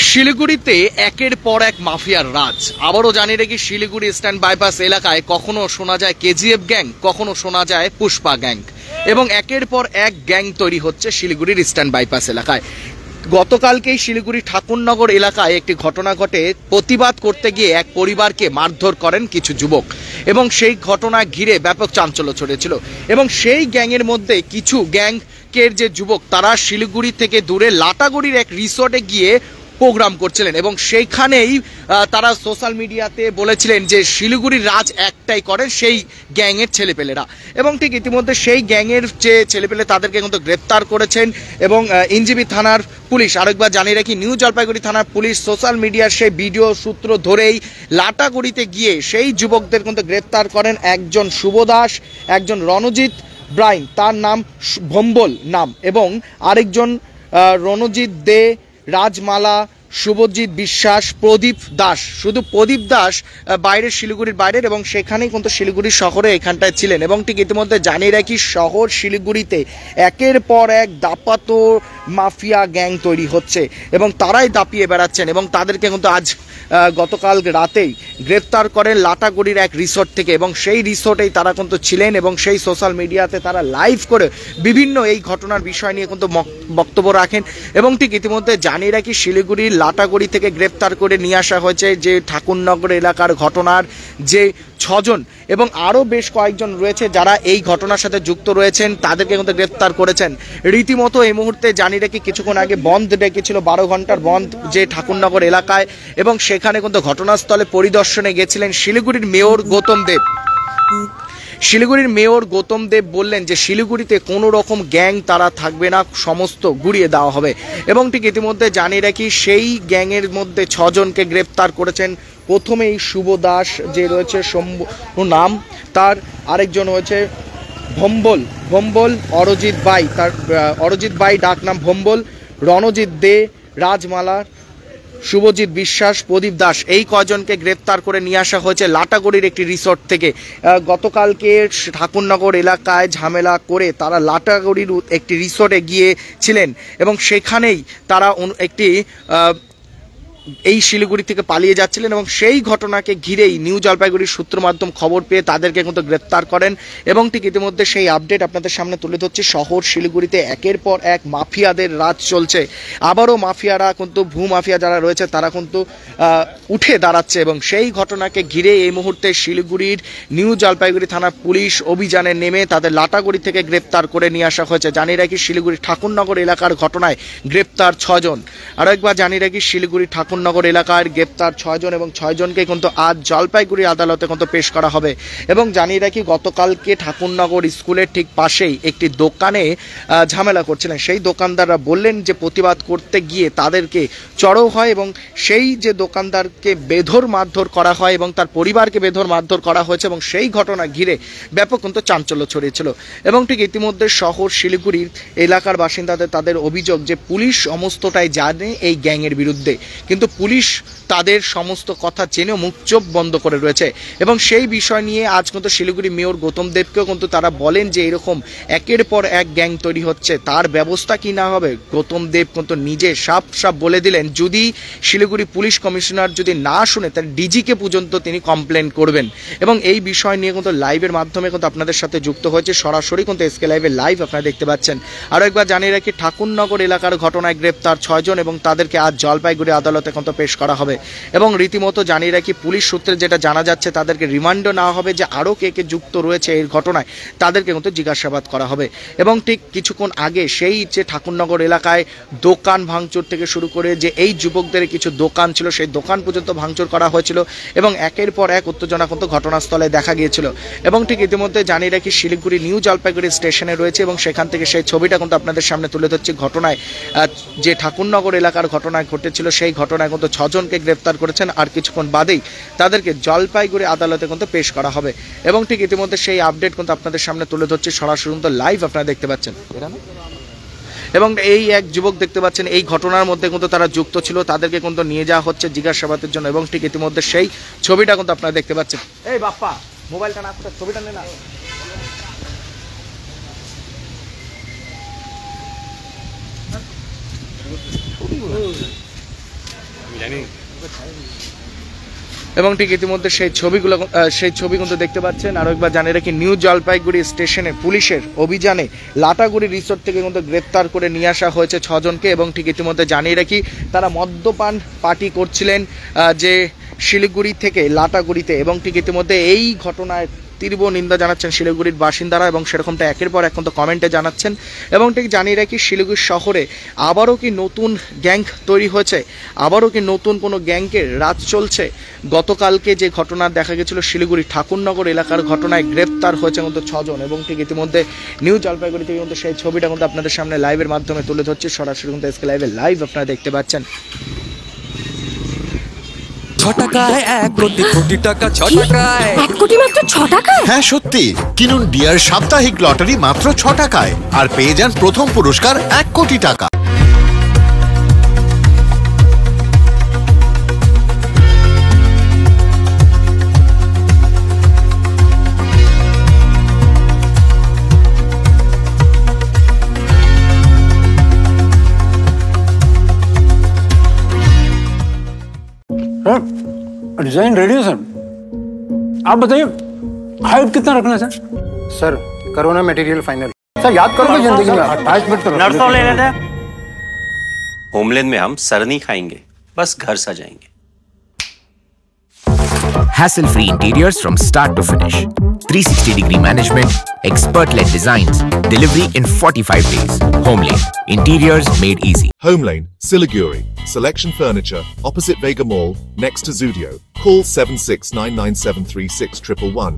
শিলিগুড়িতে একের পর এক মাফিয়ার রাজ। আবারও জানিয়ে রাখি, শিলিগুড়ি ইস্টার্ন বাইপাস এলাকায় কখনো শোনা যায় কেজিএফ গ্যাং, কখনো শোনা যায় পুষ্পা গ্যাং, এবং একের পর এক গ্যাং তৈরি হচ্ছে শিলিগুড়ির ইস্টার্ন বাইপাস এলাকায়। গতকালকেই শিলিগুড়ি ঠাকুরনগর এলাকায় একটি ঘটনা ঘটে। প্রতিবাদ করতে গিয়ে এক পরিবারকে মারধর করেন কিছু যুবক, এবং সেই ঘটনা ঘিরে ব্যাপক চাঞ্চল্য ছড়িয়েছিল। এবং সেই গ্যাংয়ের মধ্যে কিছু গ্যাংয়ের যে যুবক, তারা শিলিগুড়ি থেকে দূরে লাটাগুড়ির এক রিসোর্টে গিয়ে প্রোগ্রাম করছিলেন, এবং সেইখানেই তারা সোশ্যাল মিডিয়াতে বলেছিলেন যে শিলিগুড়ির রাজ একটাই করেন সেই গ্যাংয়ের ছেলেপেলেরা। এবং ঠিক ইতিমধ্যে সেই গ্যাংয়ের যে ছেলেপেলে তাদেরকে কিন্তু গ্রেপ্তার করেছেন, এবং এনজিবি থানার পুলিশ, আরেকবার জানিয়ে রাখি নিউ জলপাইগুড়ি থানার পুলিশ সোশ্যাল মিডিয়ার সেই ভিডিও সূত্র ধরেই লাটাগুড়িতে গিয়ে সেই যুবকদের কিন্তু গ্রেপ্তার করেন। একজন শুভ দাস, একজন রণজিৎ ব্রাইন, তার নাম ভম্বল নাম, এবং আরেকজন রণজিৎ দে, রাজমালা, শুভজিৎ বিশ্বাস, প্রদীপ দাস। শুধু প্রদীপ দাস বাইরের, শিলিগুড়ির বাইরের, এবং সেখানেই কিন্তু শিলিগুড়ি শহরে এখানটায় ছিলেন। এবং ঠিক ইতিমধ্যে জানিয়ে রাখি, শহর শিলিগুড়িতে একের পর এক দাপাতো মাফিয়া গ্যাং তৈরি হচ্ছে, এবং তারাই দাপিয়ে বেড়াচ্ছেন। এবং তাদেরকে কিন্তু আজ গতকাল রাতেই গ্রেপ্তার করেন লাটাগুড়ির এক রিসোর্ট থেকে, এবং সেই রিসোর্টেই তারা কিন্তু ছিলেন, এবং সেই সোশ্যাল মিডিয়াতে তারা লাইভ করে বিভিন্ন এই ঘটনার বিষয় নিয়ে কিন্তু বক্তব্য রাখেন। এবং ঠিক ইতিমধ্যে জানিয়ে রাখি, শিলিগুড়ির লাটাগুড়ি থেকে গ্রেপ্তার করে নিয়ে আসা হয়েছে যে ঠাকুরনগর এলাকার ঘটনার যে 6 জন, এবং আরও বেশ কয়েকজন রয়েছে যারা এই ঘটনার সাথে যুক্ত রয়েছেন, তাদেরকে কিন্তু গ্রেপ্তার করেছেন। রীতিমতো এই মুহূর্তে জানিয়ে রাখি, কিছুক্ষণ আগে বন্ধ ডেকেছিল, 12 ঘন্টার বন্ধ যে ঠাকুরনগর এলাকায়, এবং সেখানে কিন্তু ঘটনাস্থলে পরিদর্শনে গেছিলেন শিলিগুড়ির মেয়র গৌতম দেব। শিলিগুড়ির মেয়র গৌতম দেব বললেন যে শিলিগুড়িতে কোনো রকম গ্যাং তারা থাকবে না, সমস্ত গুড়িয়ে দেওয়া হবে। এবং ঠিক ইতিমধ্যে জানিয়ে রাখি, সেই গ্যাংয়ের মধ্যে 6 জনকে গ্রেপ্তার করেছেন। প্রথমেই শুভ দাস যে রয়েছে নাম, তার আরেকজন হয়েছে ভম্বল, অরজিৎ বাই, তার অরজিৎ বাই ডাক নাম ভম্বল, রণজিৎ দে, রাজমালা, শুভজিৎ বিশ্বাস, প্রদীপ দাস, এই কয়জনকে গ্রেপ্তার করে নিয়ে আসা হয়েছে লাটাগুড়ির একটি রিসোর্ট থেকে। গতকালকে ঠাকুরনগর এলাকায় ঝামেলা করে তারা লাটাগুড়ির একটি রিসোর্টে গিয়েছিলেন, এবং সেখানেই তারা একটি এই শিলিগুড়ি থেকে পালিয়ে যাচ্ছিলেন, এবং সেই ঘটনাকে ঘিরেই নিউ জলপাইগুড়ির সূত্র মাধ্যম খবর পেয়ে তাদেরকে কিন্তু গ্রেপ্তার করেন। এবং ঠিক ইতিমধ্যে সেই আপডেট আপনাদের সামনে তুলে ধরছি। শহর শিলিগুড়িতে একের পর এক মাফিয়াদের রাজ চলছে। আবারও মাফিয়ারা কিন্তু, ভূমাফিয়া যারা রয়েছে তারা কিন্তু উঠে দাঁড়াচ্ছে, এবং সেই ঘটনাকে ঘিরে এই মুহূর্তে শিলিগুড়ির নিউ জলপাইগুড়ি থানার পুলিশ অভিযানে নেমে তাদের লাটাগুড়ি থেকে গ্রেপ্তার করে নিয়ে আসা হয়েছে। জানিয়ে রাখি, শিলিগুড়ির ঠাকুরনগর এলাকার ঘটনায় গ্রেপ্তার 6 জন। আরও একবার জানিয়ে রাখি, শিলিগুড়ি ঠাকুরনগর এলাকার গ্রেপ্তার 6 জন, এবং 6 জনকে কিন্তু আজ জলপাইগুড়ি আদালতে কিন্তু পেশ করা হবে। এবং জানিয়ে রাখি, গতকালকে ঠাকুরনগর স্কুলের ঠিক পাশেই একটি দোকানে ঝামেলা করছিলেন। সেই দোকানদাররা বললেন যে প্রতিবাদ করতে গিয়ে তাদেরকে চড়াও হয়, এবং সেই যে দোকানদারকে বেধর মারধর করা হয়, এবং তার পরিবারকে বেধর মারধর করা হয়েছে, এবং সেই ঘটনা ঘিরে ব্যাপক কিন্তু চাঞ্চল্য ছড়িয়েছিল। এবং ঠিক ইতিমধ্যে শহর শিলিগুড়ির এলাকার বাসিন্দাদের তাদের অভিযোগ যে পুলিশ সমস্তটাই জানে এই গ্যাংয়ের বিরুদ্ধে, কিন্তু পুলিশ তাদের সমস্ত কথা জেনেও মুখ চোখ বন্ধ করে রয়েছে। এবং সেই বিষয় নিয়ে আজ কিন্তু শিলিগুড়ি মেয়র গৌতম দেবকেও কিন্তু তারা বলেন যে এরকম একের পর এক গ্যাং তৈরি হচ্ছে, তার ব্যবস্থা কি না হবে। গৌতম দেব কিন্তু নিজে সাফ বলে দিলেন, যদি শিলিগুড়ি পুলিশ কমিশনার যদি না শুনে, তার ডিজিকে পর্যন্ত তিনি কমপ্লেন করবেন। এবং এই বিষয় নিয়ে কিন্তু লাইভের মাধ্যমে কিন্তু আপনাদের সাথে যুক্ত হয়েছে, সরাসরি কিন্তু এসকে লাইভের লাইভ আপনারা দেখতে পাচ্ছেন। আরও একবার জানিয়ে রাখি, ঠাকুরনগর এলাকার ঘটনায় গ্রেপ্তার 6 জন, এবং তাদেরকে আজ জলপাইগুড়ি আদালতে কিন্তু পেশ করা হবে। এবং রীতিমতো জানিয়ে রাখি, পুলিশ সূত্রে যেটা জানা যাচ্ছে, তাদেরকে রিমান্ডও নেওয়া হবে, যে আরও কে কে যুক্ত রয়েছে এই ঘটনায় তাদেরকে কিন্তু জিজ্ঞাসাবাদ করা হবে। এবং ঠিক কিছুক্ষণ আগে সেই যে ঠাকুরনগর এলাকায় দোকান ভাঙচুর থেকে শুরু করে যে এই যুবকদের কিছু দোকান ছিল, সেই দোকান পর্যন্ত ভাঙচুর করা হয়েছিল, এবং একের পর এক উত্তেজনা কিন্তু ঘটনাস্থলে দেখা গিয়েছিল। এবং ঠিক ইতিমধ্যে জানিয়ে রাখি, শিলিগুড়ি নিউ জলপাইগুড়ি স্টেশনে রয়েছে, এবং সেখান থেকে সেই ছবিটা কিন্তু আপনাদের সামনে তুলে ধরছি। ঘটনায় যে ঠাকুরনগর এলাকার ঘটনায় ঘটেছিল, সেই ঘটনায় কিন্তু 6 জনকে গ্রেপ্তার করেছেন, আর কিছুক্ষণ বাদেই তাদেরকে জলপাইগুড়ি আদালতে কিন্তু পেশ করা হবে। এবং ঠিক ইতিমধ্যে সেই আপডেট কিন্তু আপনাদের সামনে তুলে ধরছি, সরাসরি কিন্তু লাইভ আপনারা দেখতে পাচ্ছেন। এবং এই এক যুবক দেখতে পাচ্ছেন, এই ঘটনার মধ্যে কিন্তু তারা যুক্ত ছিল, তাদেরকে কিন্তু নিয়ে যাওয়া হচ্ছে জিজ্ঞাসাবাদের জন্য। এবং ঠিক ইতিমধ্যে সেই ছবিটা কিন্তু আপনারা দেখতে পাচ্ছেন। এই বাপ্পা, মোবাইলটা না, ছবিটা নে না। এবং ঠিক ইতিমধ্যে সেই ছবি কিন্তু দেখতে পাচ্ছেন। আরও একবার জানিয়ে রাখি, নিউ জলপাইগুড়ি স্টেশনে পুলিশের অভিযানে লাটাগুড়ি রিসোর্ট থেকে কিন্তু গ্রেপ্তার করে নিয়ে আসা হয়েছে 6 জনকে। এবং ঠিক ইতিমধ্যে জানিয়ে রাখি, তারা মদ্যপান পার্টি করছিলেন যে শিলিগুড়ি থেকে লাটাগুড়িতে। এবং ঠিক ইতিমধ্যে এই ঘটনায় তীব্র নিন্দা জানাচ্ছেন শিলিগুড়ির বাসিন্দারা এবং সেরকমটা একের পর এক কিন্তু কমেন্টে জানাচ্ছেন। এবং ঠিক জানিয়ে রাখি, শিলিগুড়ি শহরে আবারও কি নতুন গ্যাং তৈরি হয়েছে, আবারও কি নতুন কোনো গ্যাংকের রাজ চলছে। গতকালকে যে ঘটনা দেখা গেছিল শিলিগুড়ি ঠাকুরনগর এলাকার ঘটনায় গ্রেপ্তার হয়েছে কিন্তু 6 জন। এবং ঠিক ইতিমধ্যে নিউ জলপাইগুড়ি থেকে কিন্তু সেই ছবিটা কিন্তু আপনাদের সামনে লাইভের মাধ্যমে তুলে ধরছি, সরাসরি কিন্তু এসকে লাইভে লাইভ আপনারা দেখতে পাচ্ছেন। 6 টাকায় 1 কোটি কোটি টাকা, 6 টাকায় 1 কোটি মাত্র 6 টাকায়। হ্যাঁ সত্যি, কিনুন ডিয়ার সাপ্তাহিক লটারি মাত্র 6 টাকায় আর পেয়ে যান প্রথম পুরস্কার 1 কোটি টাকা। डिजाइन रेडी है सर, आप बताइए हाइट कितना रखना है सर? सर करो ना मटेरियल फाइनल। सर याद करो जिंदगी में अटैचमेंट तो नर्सों ले लेते हैं। होमलैंड में हम सर नहीं खाएंगे, बस घर सजाएंगे। Hassle-free interiors from start to finish. 360-degree management, expert-led designs, delivery in 45 days. Homelane, interiors made easy. Homelane, Siliguri. Selection Furniture, opposite Vega Mall, next to Zudio. Call 7699736111.